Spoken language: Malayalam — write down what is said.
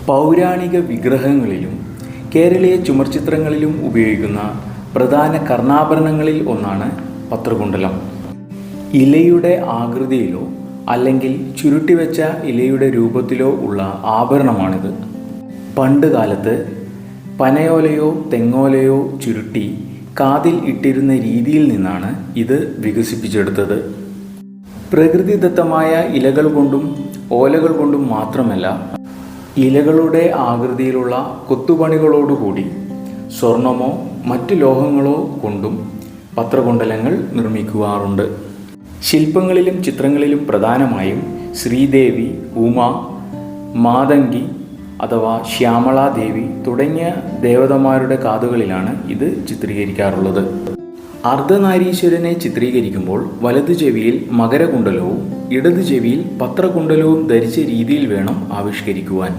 പൗരാണിക വിഗ്രഹങ്ങളിലും കേരളീയ ചുമർചിത്രങ്ങളിലും ഉപയോഗിക്കുന്ന പ്രധാന കർണാഭരണങ്ങളിൽ ഒന്നാണ് പത്രകുണ്ടലം. ഇലയുടെ ആകൃതിയിലോ അല്ലെങ്കിൽ ചുരുട്ടിവെച്ച ഇലയുടെ രൂപത്തിലോ ഉള്ള ആഭരണമാണിത്. പണ്ട് കാലത്ത് പനയോലയോ തെങ്ങോലയോ ചുരുട്ടി കാതിൽ ഇട്ടിരുന്ന രീതിയിൽ നിന്നാണ് ഇത് വികസിപ്പിച്ചെടുത്തത്. പ്രകൃതിദത്തമായ ഇലകൾ കൊണ്ടും ഓലകൾ കൊണ്ടും മാത്രമല്ല, ഇലകളുടെ ആകൃതിയിലുള്ള കൊത്തുപണികളോടുകൂടി സ്വർണമോ മറ്റു ലോഹങ്ങളോ കൊണ്ടും പത്രകുണ്ടലങ്ങൾ നിർമ്മിക്കാറുണ്ട്. ശില്പങ്ങളിലും ചിത്രങ്ങളിലും പ്രധാനമായും ശ്രീദേവി, ഉമ, മാതംഗി അഥവാ ശ്യാമളാദേവി തുടങ്ങിയ ദേവതമാരുടെ കാതുകളിലാണ് ഇത് ചിത്രീകരിക്കാറുള്ളത്. അർദ്ധനാരീശ്വരനെ ചിത്രീകരിക്കുമ്പോൾ വലതു ചെവിയിൽ മകരകുണ്ടലവും ഇടതു ചെവിയിൽ പത്രകുണ്ടലവും ധരിച്ച രീതിയിൽ വേണം ആവിഷ്കരിക്കുവാൻ.